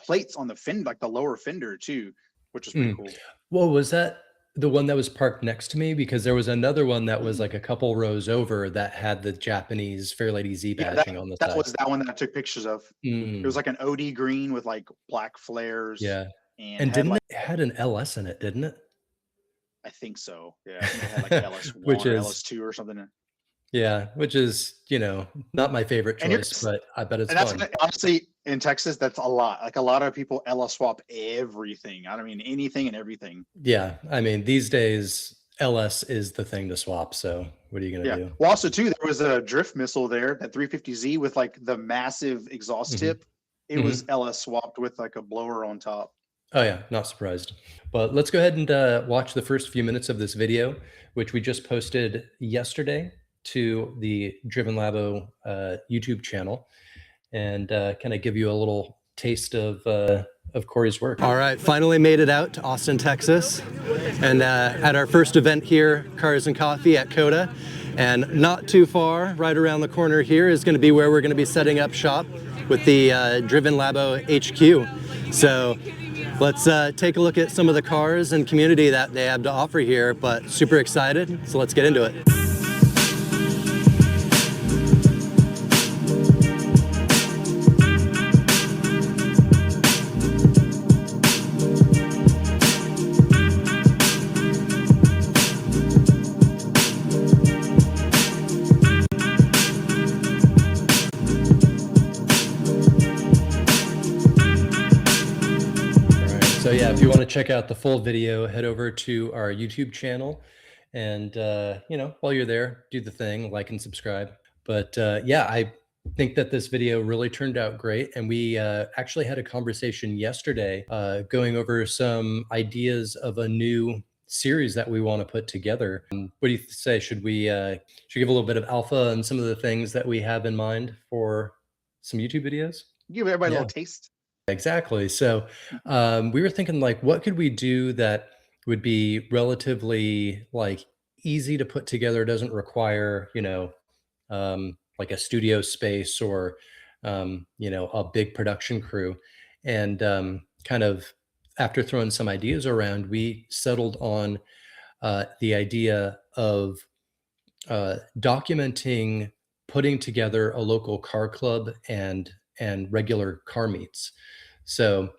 plates on the fender, like the lower fender too, which was pretty Mm. cool. Well, was that the one that was parked next to me? Because there was another one that was Mm. like a couple rows over that had the Japanese Fairlady Z Yeah, badging on the that side. was that one that I took pictures of. It was Mm. like an OD green with like black flares Yeah. and And had didn't like, it had an LS in it, didn't it? I think so. Yeah, I think it had like Which LS1 or is LS2 or something. yeah, which is, not my favorite And you're choice, but I bet it's and that's fun. honestly in Texas, that's a lot. Like a lot of people LS swap everything. I don't mean anything and everything. Yeah, I mean, these days, LS is the thing to swap, so what are you gonna Yeah. do? Well, also too, there was a drift missile there, that 350Z with like the massive exhaust Mhm, tip. It was mhm. LS swapped with like a blower on top. Oh, yeah, not surprised. But let's go ahead and, watch the first few minutes of this video, which we just posted yesterday to the Driven Labo, YouTube channel, and, kinda give you a little taste of Corey's work. All right, finally made it out to Austin, Texas, and at our first event here, Cars and Coffee at Coda. And not too far, right around the corner here, is going to be where we're going to be setting up shop with the Driven Labo HQ. So let's take a look at some of the cars and community that they have to offer here, but super excited, so let's get into it. So yeah, if you want to check out the full video, head over to our YouTube channel, and while you're there, do the thing, like and subscribe. But yeah, I think that this video really turned out great, and we actually had a conversation yesterday, going over some ideas of a new series that we want to put together. What do you say? Should we give a little bit of alpha on some of the things that we have in mind for some YouTube videos? Give everybody a Yeah. little taste. Exactly. So we were thinking like, what could we do that would be relatively like easy to put together, doesn't require, like a studio space or, a big production crew. And kind of after throwing some ideas around, we settled on the idea of documenting putting together a local car club and regular car meets. So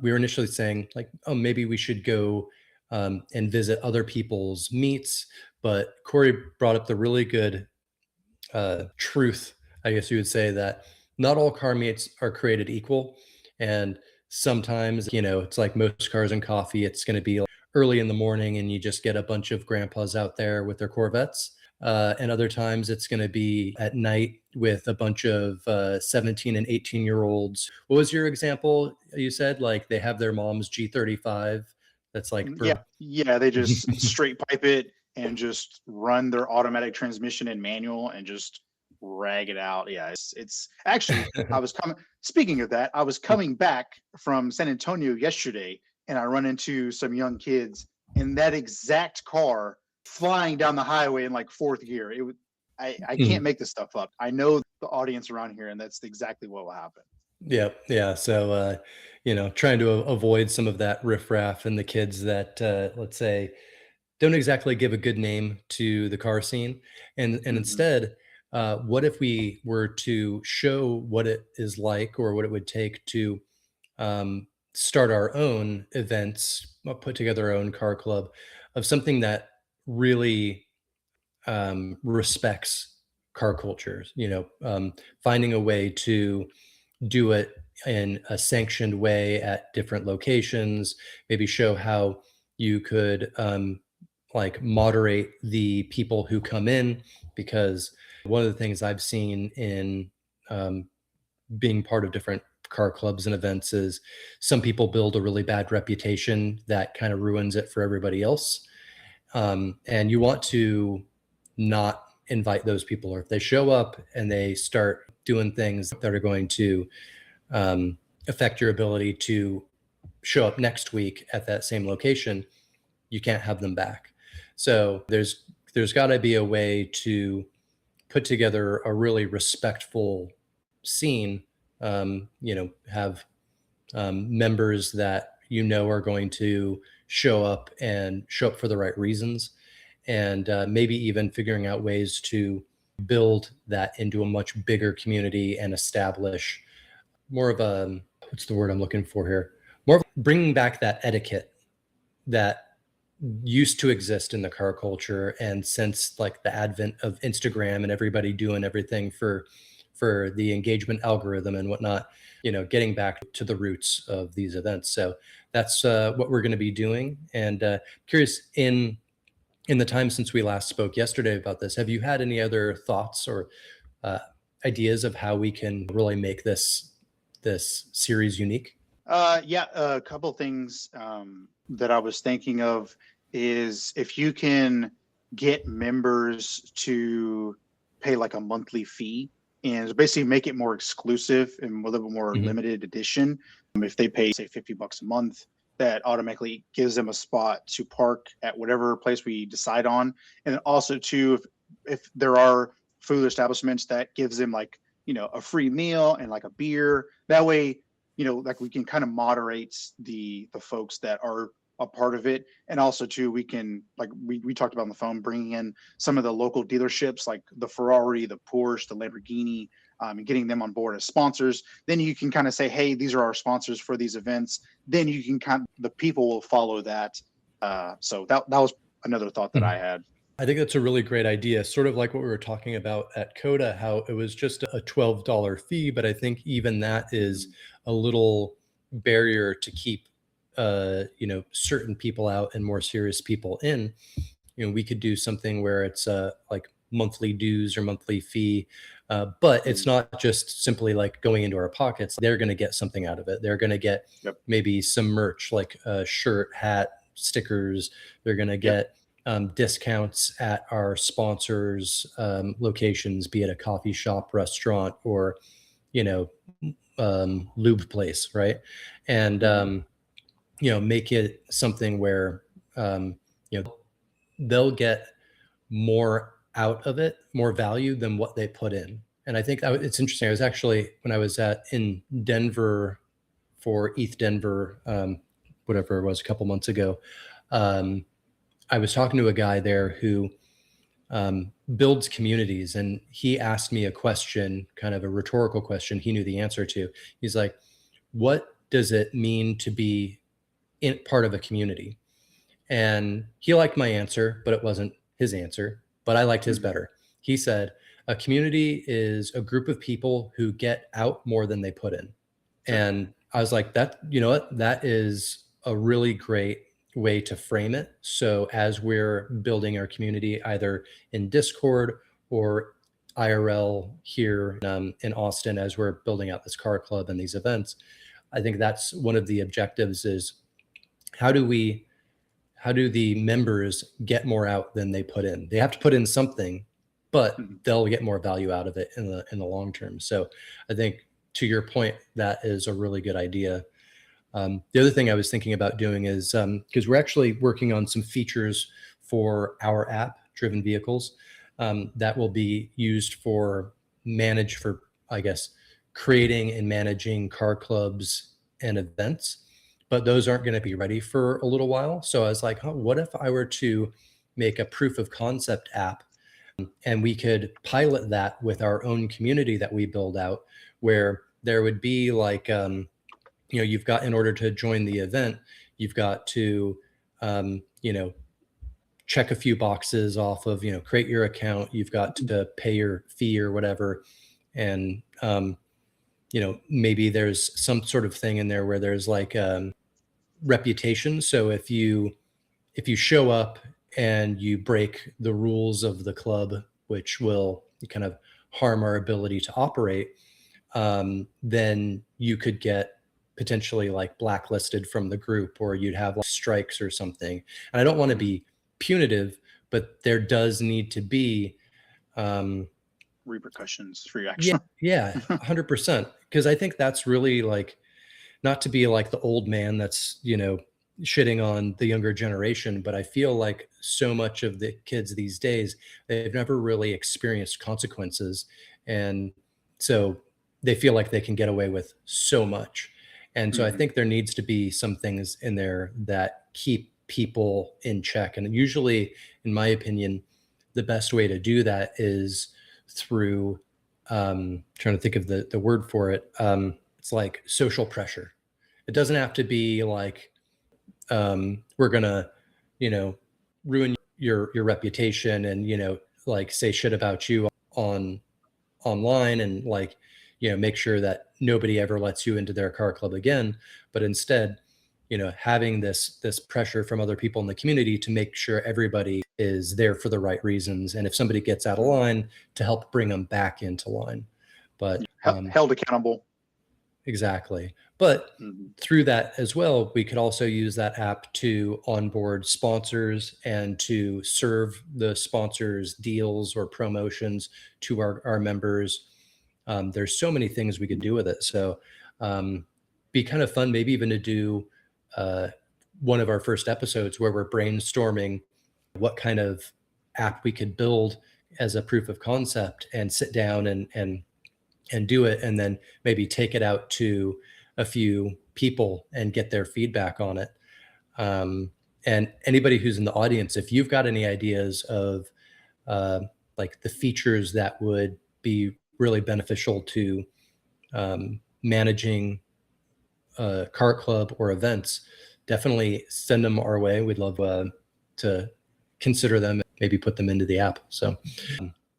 we were initially saying like, oh, maybe we should go and visit other people's meets, but Corey brought up the really good truth, I guess you would say, that not all car meets are created equal, and sometimes it's like most Cars and Coffee, it's going to be like early in the morning, and you just get a bunch of grandpas out there with their Corvettes. and other times it's going to be at night with a bunch of 17 and 18-year-olds. What was your example? You said like they have their mom's G35. That's like Yeah, yeah, they just straight pipe it and just run their automatic transmission and manual and just rag it out. Yeah, it's actually, I was coming, speaking of that, I was coming back from San Antonio yesterday and I run into some young kids in that exact car flying down the highway in like fourth gear. It was, I can't make this stuff up. I know the audience around here, and that's exactly what will happen. Yeah, yeah. So, trying to avoid some of that riffraff and the kids that, let's say, don't exactly give a good name to the car scene, and Mhm. instead, what if we were to show what it is like, or what it would take to start our own events, put together our own car club of something that really respects car cultures. Finding a way to do it in a sanctioned way at different locations, maybe show how you could like moderate the people who come in, because one of the things I've seen in um, being part of different car clubs and events is some people build a really bad reputation that kind of ruins it for everybody else. And you want to not invite those people, or if they show up and they start doing things that are going to affect your ability to show up next week at that same location, you can't have them back. So there's got to be a way to put together a really respectful scene. Have members that are going to show up for the right reasons, and maybe even figuring out ways to build that into a much bigger community and establish more of a, what's the word I'm looking for here? More of bringing back that etiquette that used to exist in the car culture. And since like the advent of Instagram and everybody doing everything for the engagement algorithm and whatnot, getting back to the roots of these events. So that's what we're going to be doing. And curious, in the time since we last spoke yesterday about this, have you had any other thoughts or uh, ideas of how we can really make this series unique? Yeah, a couple things that I was thinking of is if you can get members to pay like a monthly fee and basically make it more exclusive and a little bit more Mhm. limited edition. If they pay, say, $50 a month, that automatically gives them a spot to park at whatever place we decide on. And then also, too, if there are food establishments, that gives them like, a free meal and like a beer. That way, like we can kind of moderate the folks that are a part of it. And also too, we can, like we talked about on the phone, bringing in some of the local dealerships like the Ferrari, the Porsche, the Lamborghini, and getting them on board as sponsors. Then you can kind of say, hey, these are our sponsors for these events. Then you can the people will follow that. So that was another thought that I had. I think that's a really great idea. Sort of like what we were talking about at Coda, how it was just a $12 fee, but I think even that is a little barrier to keep certain people out and more serious people in. We could do something where it's like monthly dues or monthly fee, but it's Mhm. not just simply like going into our pockets. They're going to get something out of it. They're going to get Yep. maybe some merch like a shirt, hat, stickers. They're going to Yep. get discounts at our sponsors' locations, be it a coffee shop, restaurant, or you know lube place, right? And Mhm. make it something where um, you know they'll get more out of it, more value than what they put in. And I think it's interesting. I was actually, when I was in Denver for ETH Denver, whatever it was, a couple months ago, um, I was talking to a guy there who builds communities, and he asked me a question, kind of a rhetorical question. He knew the answer to. He's like, "What does it mean to be in part of a community?" And he liked my answer, but it wasn't his answer. But I liked his Mhm. better. He said, "A community is a group of people who get out more than they put in." Sure. And I was like, that, you know what? That is a really great way to frame it. So as we're building our community, either in Discord or IRL here in Austin, as we're building out this car club and these events, I think that's one of the objectives is how do the members get more out than they put in? They have to put in something, but Mhm. they'll get more value out of it in the long term. So I think to your point, that is a really good idea. The other thing I was thinking about doing is because we're actually working on some features for our app, Driven Vehicles, that will be used for I guess, creating and managing car clubs and events. But those aren't going to be ready for a little while. So I was like, oh, what if I were to make a proof of concept app and we could pilot that with our own community that we build out, where there would be like, you've got, in order to join the event, you've got to, check a few boxes off of, create your account, you've got to pay your fee or whatever. And, maybe there's some sort of thing in there where there's like reputation. So if you show up and you break the rules of the club, which will kind of harm our ability to operate, then you could get potentially like blacklisted from the group, or you'd have like strikes or something. And I don't want to be punitive, but there does need to be, Repercussions for your yeah, action. yeah, 100%. Because I think that's really like, not to be like the old man that's, shitting on the younger generation, but I feel like so much of the kids these days, they've never really experienced consequences. And so they feel like they can get away with so much. And so I Mhm. think there needs to be some things in there that keep people in check. And usually, in my opinion, the best way to do that is through trying to think of the word for it. It's like social pressure. It doesn't have to be like, we're gonna, you know, ruin your reputation and, like say shit about you on online and like, make sure that nobody ever lets you into their car club again. But instead, having this pressure from other people in the community to make sure everybody is there for the right reasons. And if somebody gets out of line, to help bring them back into line. But Held accountable. exactly. But Mhm. through that as well, we could also use that app to onboard sponsors and to serve the sponsors deals or promotions to our members. There's so many things we could do with it. So be kind of fun, maybe even to do uh, one of our first episodes where we're brainstorming what kind of app we could build as a proof of concept and sit down and do it, and then maybe take it out to a few people and get their feedback on it. Um, and anybody who's in the audience, if you've got any ideas of uh, like the features that would be really beneficial to managing a car club or events, definitely send them our way. We'd love to consider them, maybe put them into the app. So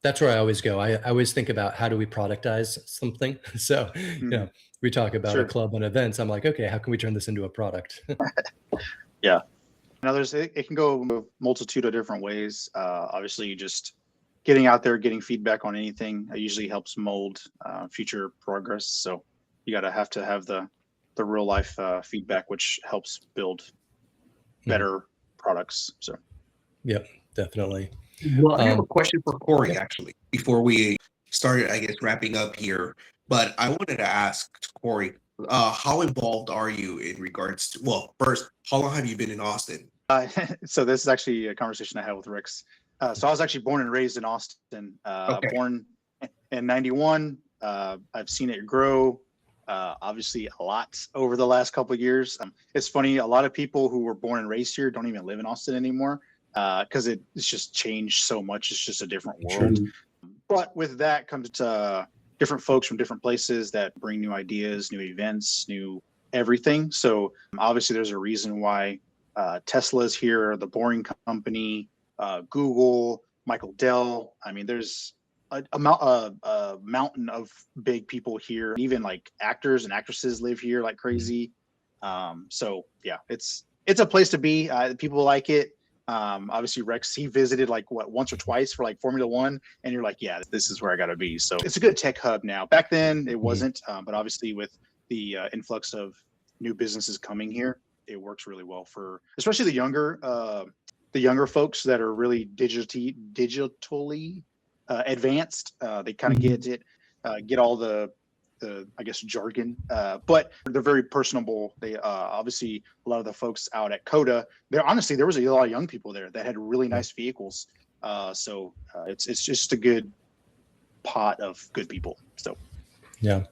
that's where I always go. I always think about how do we productize something. So, Mhm. we talk about a Sure. club and events. I'm like, okay, how can we turn this into a product? Yeah. Now it can go a multitude of different ways. Obviously, just getting out there, getting feedback on anything usually helps mold future progress. So you gotta have to have the real life feedback, which helps build Mhm. better products. So Yep, definitely. Well, I have a Um, question for Corey yeah. actually before we started, I guess, wrapping up here. But I wanted to ask Corey, how involved are you in regards to, well, first, how long have you been in Austin? so this is actually a conversation I had with Rix. So I was actually born and raised in Austin. Okay. Born in '91. I've seen it grow. Obviously, a lot over the last couple of years. It's funny. A lot of people who were born and raised here don't even live in Austin anymore because it's just changed so much. It's just a different world. True. But with that comes different folks from different places that bring new ideas, new events, new everything. So obviously, there's a reason why Tesla's here, the Boring Company, Google, Michael Dell. I mean, there's a mountain of big people here. Even like actors and actresses live here like crazy. So yeah, it's a place to be. People like it. Obviously Rex, he visited like once or twice for like Formula One, and you're like, yeah, this is where I got to be. So it's a good tech hub now. Back then it wasn't, but obviously with the influx of new businesses coming here, it works really well for especially the younger folks that are really digitally advanced. They kind of get it, get all the I guess jargon, but they're very personable. They obviously a lot of the folks out at Coda, there honestly there was a lot of young people there that had really nice vehicles. So it's just a good pot of good people. So Yeah.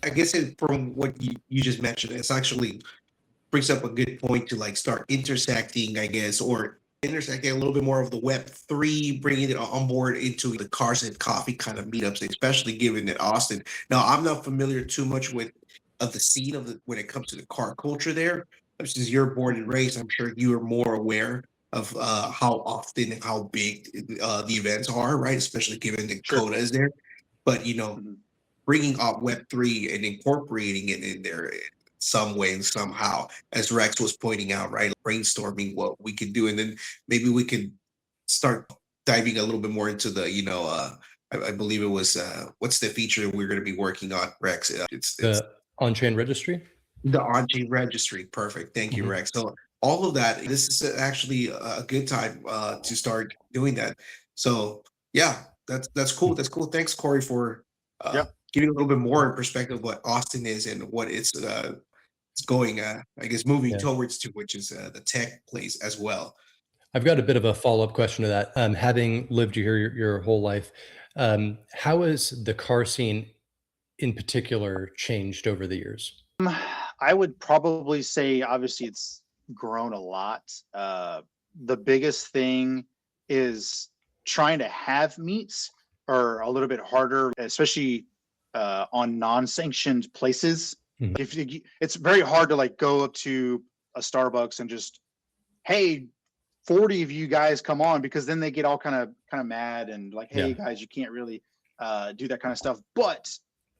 I guess from what you just mentioned, it's actually brings up a good point to like start intersecting, I guess, or intersecting a little bit more of the Web3, bringing it on board into the cars and coffee kind of meetups, especially given that Austin. Now, I'm not familiar too much with of the scene of the when it comes to the car culture there. Since you're born and raised, I'm sure you are more aware of how often and how big the events are, right? Especially given the sure. Coda is there. But Mhm. bringing up Web3 and incorporating it in there some way and somehow, as Rex was pointing out, right? Brainstorming what we could do, and then maybe we could start diving a little bit more into the, I believe it was what's the feature we're going to be working on, Rex? It's The on-chain registry. the on-chain registry. Perfect. Thank you, Mhm. Rex. So all of that, this is actually a good time to start doing that. So yeah, that's cool. That's cool. Thanks, Corey, for Yeah. giving a little bit more perspective of what Austin is and what it's going, I guess, moving Yeah. towards to, which is the tech place as well. I've got a bit of a follow-up question to that. Having lived here your whole life, how has the car scene in particular changed over the years? I would probably say, obviously, it's grown a lot. The biggest thing is trying to have meets are a little bit harder, especially on non-sanctioned places. Mhm. It's very hard to like go up to a Starbucks and just, hey, 40 of you guys come on, because then they get all kind of mad and like, hey Yeah. guys, you can't really do that kind of stuff. But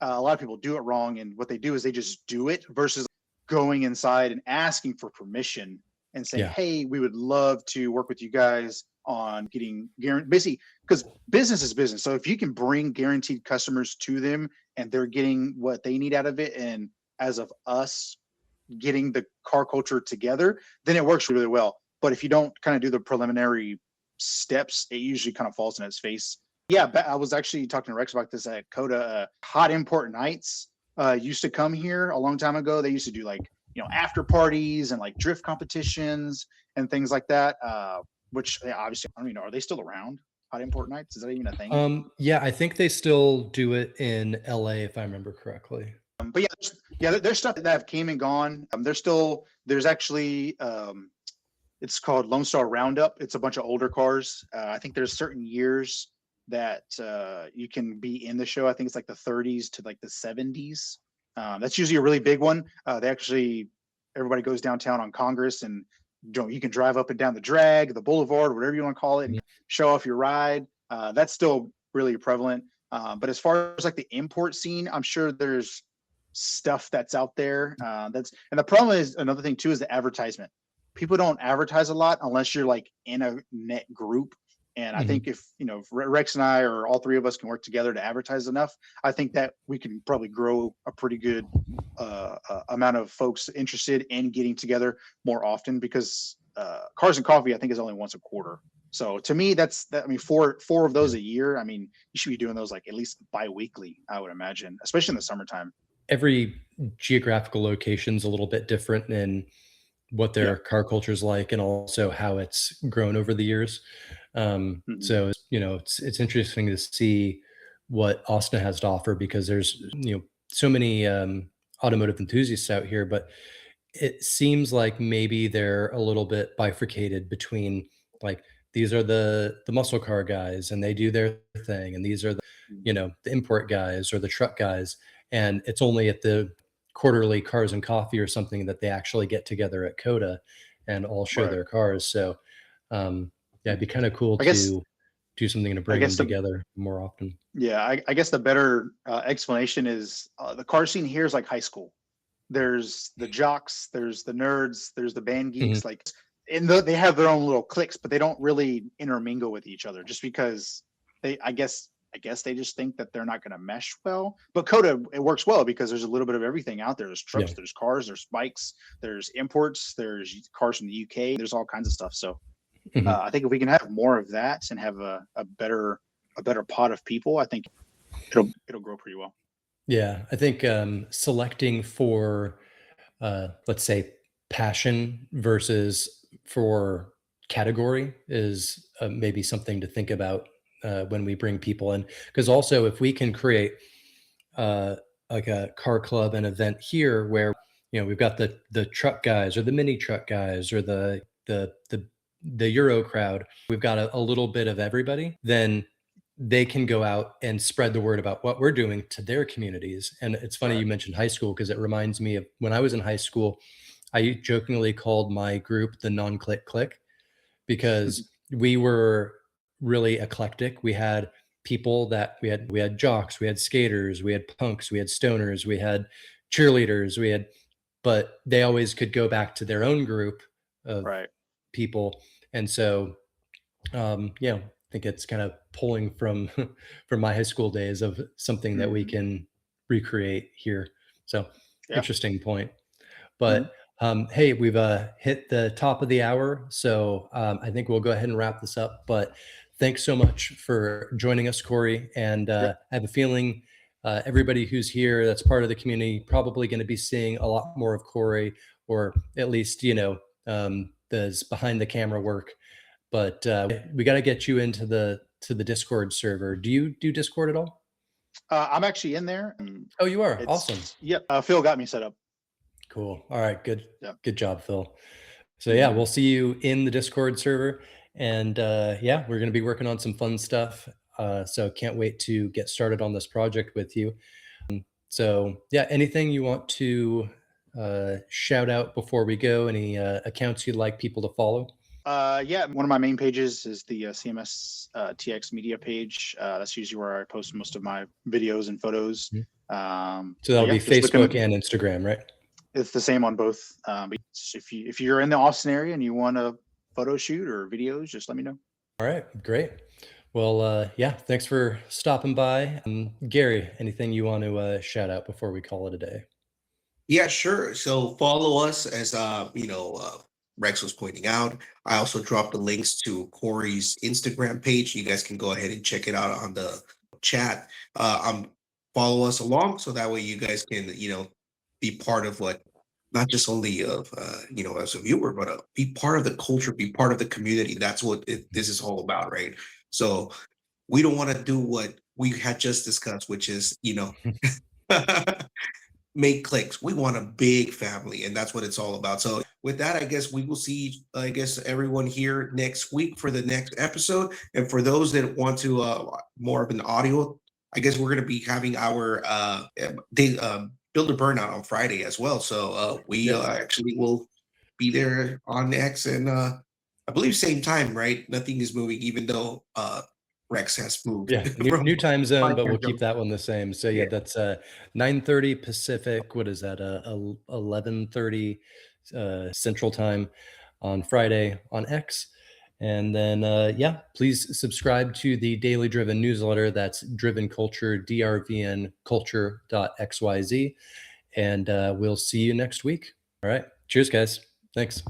a lot of people do it wrong, and what they do is they just do it versus going inside and asking for permission and saying, Yeah. hey, we would love to work with you guys on getting basically, because business is business. So if you can bring guaranteed customers to them and they're getting what they need out of it, and as of us getting the car culture together, then it works really well. But if you don't kind of do the preliminary steps, it usually kind of falls in its face. Yeah, I was actually talking to Rex about this at Coda. Hot Import Nights used to come here a long time ago. They used to do like, after parties and like drift competitions and things like that. Which obviously, I don't even know, are they still around? Hot Import Nights? Is that even a thing? Yeah, I think they still do it in LA, if I remember correctly. But yeah, there's stuff that have came and gone. There's actually it's called Lone Star Roundup. It's a bunch of older cars. I think there's certain years that you can be in the show. I think it's like the 30s to like the 70s. That's usually a really big one. Everybody goes downtown on Congress, and you can drive up and down the drag, the boulevard, whatever you want to call it, and show off your ride. That's still really prevalent. But as far as like the import scene, I'm sure there's stuff that's out there. And the problem is, another thing too, is the advertisement. People don't advertise a lot unless you're like in a net group. And I think if Rex and I, or all three of us, can work together to advertise enough, I think that we can probably grow a pretty good amount of folks interested in getting together more often, because Cars and Coffee, I think, is only once a quarter. So to me, I mean, four of those a year. I mean, you should be doing those like at least bi-weekly, I would imagine, especially in the summertime. Every geographical location's a little bit different in what Yeah. their car culture is like, and also how it's grown over the years. So it's interesting to see what Austin has to offer, because there's so many automotive enthusiasts out here, but it seems like maybe they're a little bit bifurcated between, like, these are the muscle car guys and they do their thing, and these are the import guys or the truck guys, and it's only at the quarterly Cars and Coffee or something that they actually get together at Coda and all show Right. their cars. So yeah, it'd be kind of cool I guess to do something to I bring them guess the together more often. Yeah, I guess the better explanation is the car scene here is like high school. there's the jocks, there's the nerds, there's the band geeks, Mhm. like, and they have their own little cliques, but they don't really intermingle with each other just because I guess they just think that they're not going to mesh well. But Coda, it works well because there's a little bit of everything out there. There's trucks, Yeah. there's cars, there's bikes, there's imports, there's cars from the UK, there's all kinds of stuff. So Mhm. I think if we can have more of that and have a better pot of people, I think it'll grow pretty well. Yeah, I think selecting for let's say passion versus for category is maybe something to think about when we bring people in. Because also, if we can create uh, like a car club, an event here where we've got the truck guys or the mini truck guys or the Euro crowd, we've got a little bit of everybody, then they can go out and spread the word about what we're doing to their communities. And it's funny Right. you mentioned high school because it reminds me of when I was in high school. I jokingly called my group the non-click click because we were really eclectic. We had people that we had jocks, we had skaters, we had punks, we had stoners, we had cheerleaders, but they always could go back to their own group of Right. people. And so I think it's kind of pulling from from my high school days of something that we Mhm. can recreate here. So Yeah. interesting point. Mhm. But hey, we've hit the top of the hour, so I think we'll go ahead and wrap this up. But thanks so much for joining us, Corey. And Yeah. I have a feeling everybody who's here that's part of the community probably going to be seeing a lot more of Corey, or at least the behind the camera work. But we got to get you into the Discord server. Do you do Discord at all? I'm actually in there. Oh, you are. Awesome. It's Yep. Phil got me set up. Cool. All right. Good. Yeah. Good job, Phil. So yeah, Mhm. we'll see you in the Discord server, and yeah, we're going to be working on some fun stuff. So can't wait to get started on this project with you. So yeah, anything you want to shout out before we go? Any accounts you'd like people to follow? Yeah, one of my main pages is the CMS TX Media page. That's usually where I post most of my videos and photos. Mhm. So But that'll yeah, be just Facebook looking. and Instagram, right? It's the same on both. But if you're in the Austin area and you want a photo shoot or videos, just let me know. All right, great. Well, yeah, thanks for stopping by. Gary, anything you want to shout out before we call it a day? Yeah, sure. So follow us as Rex was pointing out. I also dropped the links to Corey's Instagram page. You guys can go ahead and check it out on the chat. Follow us along so that way you guys can be part of what not just only of as a viewer, but be part of the culture, be part of the community. That's what this is all about, right? So we don't want to do what we had just discussed, which is make clicks. We want a big family, and that's what it's all about. So, with that, I guess we will see, I guess, everyone here next week for the next episode. And for those that want to more of an audio, I guess we're going to be having our day build a burnout on Friday as well. So we Yep. actually will be there on X, and I believe same time, right? Nothing is moving, even though Rex has moved Yeah, new from new time zone, my but we'll time keep zone. that one the same. So yeah, Yeah. that's 9:30 Pacific. What is that? 11:30 Central Time on Friday on X. And then yeah, please subscribe to the Daily Driven newsletter. That's Driven Culture, drvnculture.xyz. And we'll see you next week. All right. Cheers, guys. Thanks.